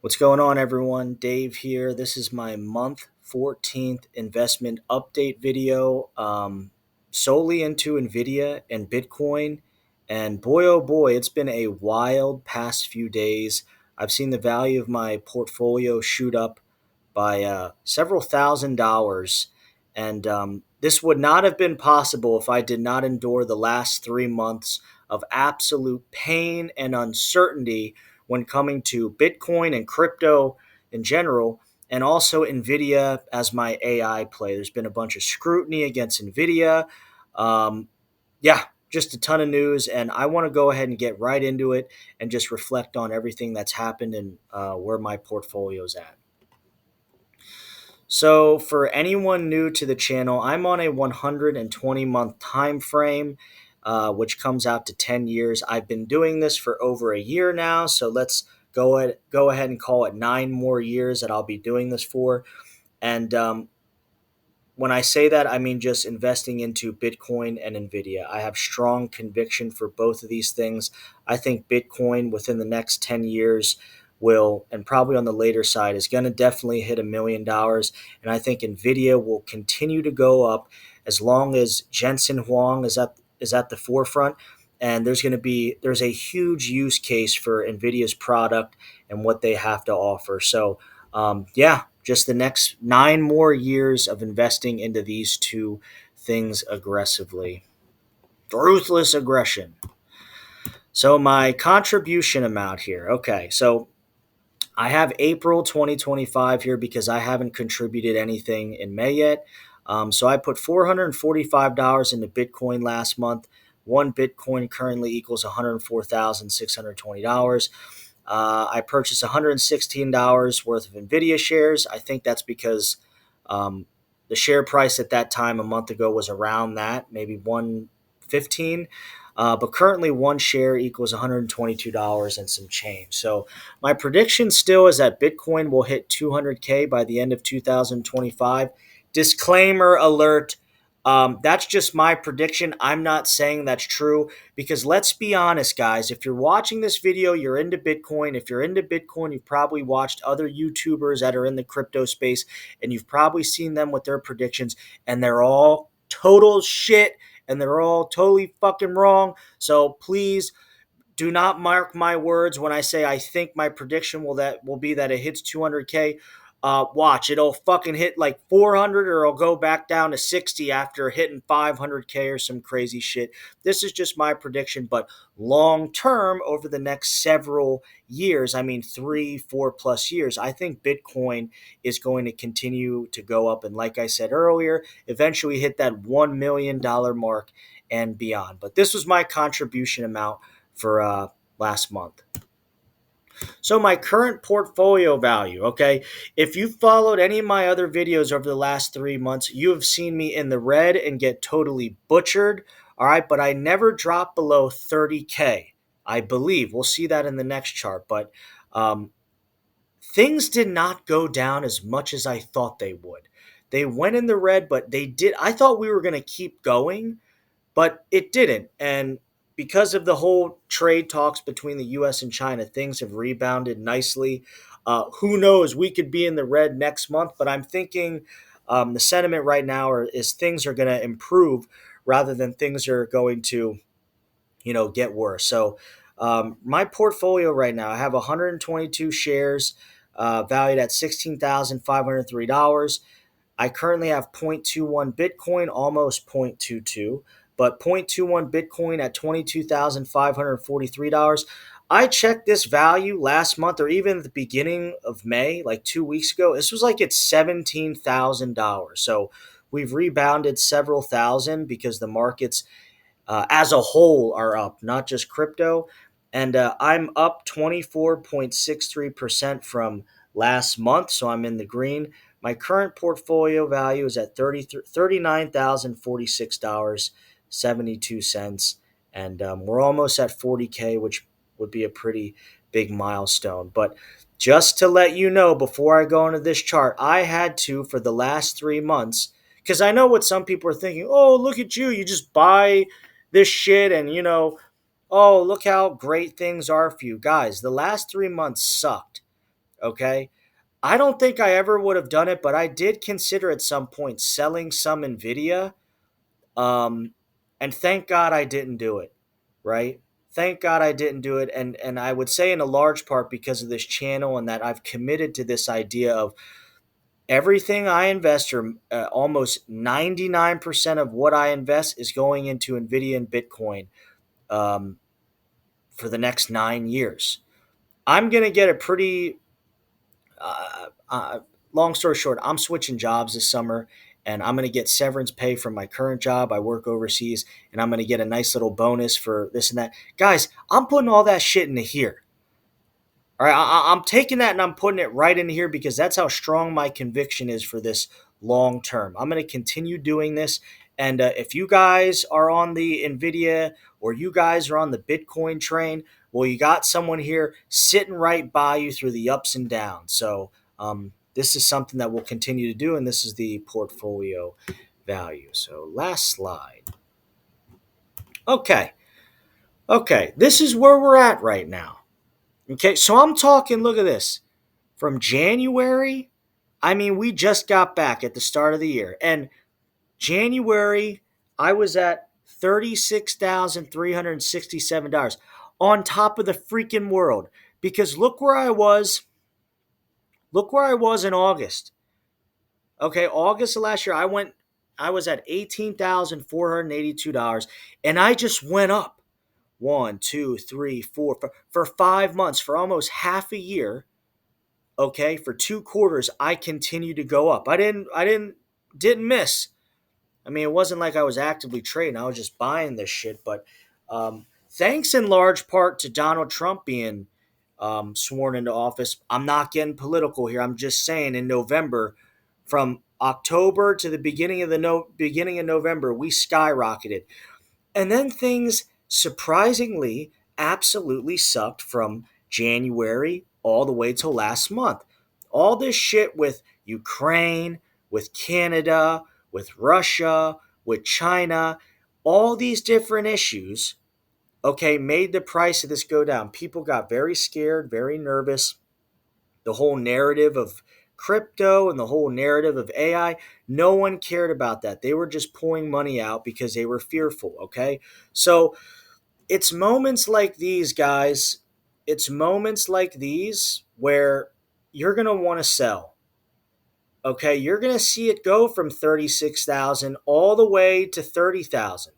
What's going on, everyone? Dave here. This is my month 14th investment update video solely into Nvidia and Bitcoin. And boy, oh boy, it's been a wild past few days. I've seen the value of my portfolio shoot up by several $1,000s. And this would not have been possible if I did not endure the last 3 months of absolute pain and uncertainty when coming to Bitcoin and crypto in general, and also Nvidia as my AI play. There's been a bunch of scrutiny against Nvidia. Um, yeah, just a ton of news, and I want to go ahead and get right into it and just reflect on everything that's happened and where my portfolio's at. So, for anyone new to the channel, I'm on a 120-month time frame, which comes out to 10 years. I've been doing this for over a year now, so let's go ahead and call it 9 more years that I'll be doing this for. And when I say that, I mean just investing into Bitcoin and Nvidia. I have strong conviction for both of these things. I think Bitcoin within the next 10 years will, and probably on the later side, is going to definitely hit $1 million. And I think Nvidia will continue to go up as long as Jensen Huang is at the forefront. And there's a huge use case for Nvidia's product and what they have to offer. So yeah, just the next 9 more years of investing into these two things aggressively. Ruthless aggression. So, my contribution amount here. Okay, so I have April 2025 here because I haven't contributed anything in May yet. So, I put $445 into Bitcoin last month. One Bitcoin currently equals $104,620. I purchased $116 worth of Nvidia shares. I think that's because um, the share price at that time a month ago was around that, maybe 115. But currently, one share equals $122 and some change. So my prediction still is that Bitcoin will hit 200K by the end of 2025. Disclaimer alert. That's just my prediction. I'm not saying that's true because let's be honest, guys. If you're watching this video, you're into Bitcoin. If you're into Bitcoin, you've probably watched other YouTubers that are in the crypto space and you've probably seen them with their predictions, and they're all total shit and they're all totally fucking wrong. So please do not mark my words when I say I think my prediction will be that it hits 200K. Watch, it'll fucking hit like 400 or it'll go back down to 60 after hitting 500K or some crazy shit. This is just my prediction, but long term, over the next several years, I mean 3, 4 plus years, I think Bitcoin is going to continue to go up. And like I said earlier, eventually hit that $1 million mark and beyond. But this was my contribution amount for last month. So my current portfolio value, okay, if you followed any of my other videos over the last 3 months, you have seen me in the red and get totally butchered. All right, but I never dropped below 30K. I believe we'll see that in the next chart, but um, things did not go down as much as I thought they would. They went in the red, but they did. I thought we were going to keep going, but it didn't. And because of the whole trade talks between the US and China, things have rebounded nicely. Who knows? We could be in the red next month, but I'm thinking the sentiment right now is things are going to improve rather than things are going to, get worse. So my portfolio right now, I have 122 shares valued at $16,503. I currently have 0.21 Bitcoin, almost 0.22, but 0.21 Bitcoin at $22,543. I checked this value last month or even at the beginning of May, like 2 weeks ago. This was like it's $17,000. So we've rebounded several thousand because the markets as a whole are up, not just crypto. And I'm up 24.63% from last month, so I'm in the green. My current portfolio value is at $39,046.72. And we're almost at 40K, which would be a pretty big milestone. But just to let you know, before I go into this chart, I had to, for the last 3 months, because I know what some people are thinking. Oh, look at you. You just buy this shit and oh, look how great things are for you guys. The last 3 months sucked. Okay. I don't think I ever would have done it, but I did consider at some point selling some Nvidia. Um, and thank God I didn't do it. Right? Thank God I didn't do it. And I would say in a large part because of this channel and that I've committed to this idea of everything I invest, or almost 99% of what I invest, is going into Nvidia and Bitcoin um, for the next 9 years. I'm going to get a pretty uh, uh, long story short, I'm switching jobs this summer and I'm going to get severance pay from my current job. I work overseas and I'm going to get a nice little bonus for this and that. Guys, I'm putting all that shit into here. All right, I'm taking that and I'm putting it right in here because that's how strong my conviction is for this long term. I'm going to continue doing this. And if you guys are on the Nvidia or you guys are on the Bitcoin train, well, you got someone here sitting right by you through the ups and downs. So this is something that we'll continue to do, and this is the portfolio value. So last slide. Okay, okay, this is where we're at right now. Okay, so I'm talking. Look at this. From January, I mean, we just got back at the start of the year. And January, I was at $36,367 on top of the freaking world. Because look where I was. Look where I was in August. Okay, August of last year, I was at $18,482. And I just went up 1, 2, 3, 4 for 5 months, for almost half a year. Okay, for 2 quarters I continued to go up. I didn't miss. I mean, it wasn't like I was actively trading. I was just buying this shit. But thanks in large part to Donald Trump being sworn into office. I'm not getting political here. I'm just saying in November, from October to the beginning of November, we skyrocketed. And then things surprisingly absolutely sucked from January all the way till last month. All this shit with Ukraine, with Canada, with Russia, with China, all these different issues, okay, made the price of this go down. People got very scared, very nervous. The whole narrative of crypto and the whole narrative of AI, no one cared about that. They were just pulling money out because they were fearful, okay? So it's moments like these, guys. It's moments like these where you're going to want to sell. Okay, you're going to see it go from 36,000 all the way to 30,000.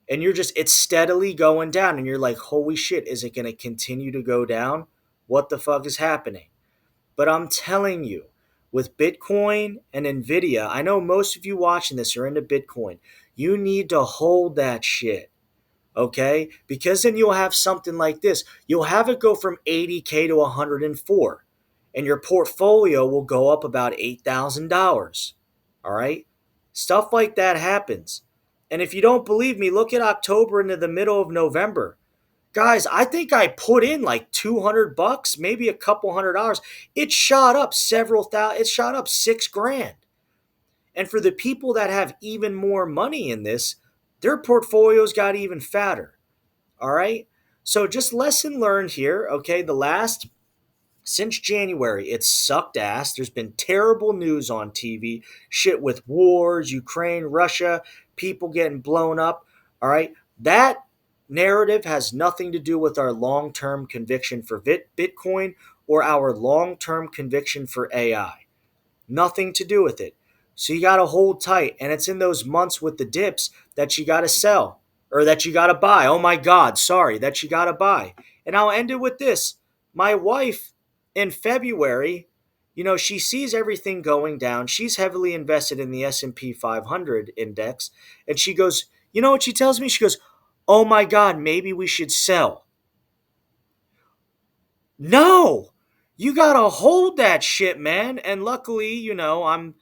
And it's steadily going down and you're like, "Holy shit, is it going to continue to go down? What the fuck is happening?" But I'm telling you, with Bitcoin and Nvidia, I know most of you watching this are into Bitcoin. You need to hold that shit. Okay? Because then you'll have something like this. You'll have it go from 80K to 104, and your portfolio will go up about $8,000. All right? Stuff like that happens. And if you don't believe me, look at October into the middle of November. Guys, I think I put in like $200, maybe a couple $100. It shot up several thousand, it shot up 6 grand. And for the people that have even more money in this, their portfolios got even fatter. All right. So just lesson learned here. Okay. Since January, it's sucked ass. There's been terrible news on TV, shit with wars, Ukraine, Russia, people getting blown up. All right. That narrative has nothing to do with our long term conviction for Bitcoin or our long term conviction for AI. Nothing to do with it. So you got to hold tight. And it's in those months with the dips that you got to sell or that you got to buy. Oh my God, sorry, that you got to buy. And I'll end it with this. My wife in February, she sees everything going down. She's heavily invested in the S&P 500 index. And she goes, you know what she tells me? She goes, oh my God, maybe we should sell. No, you got to hold that shit, man. And luckily, I'm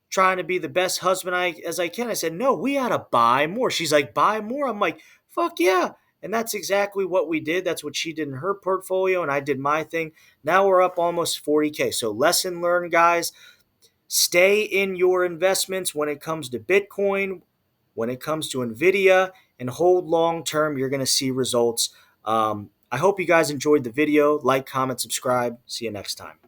trying to be the best husband as I can. I said, no, we gotta buy more. She's like, buy more? I'm like, fuck yeah. And that's exactly what we did. That's what she did in her portfolio, and I did my thing. Now we're up almost 40K. So lesson learned, guys. Stay in your investments when it comes to Bitcoin, when it comes to Nvidia, and hold long term. You're going to see results. I hope you guys enjoyed the video. Like, comment, subscribe. See you next time.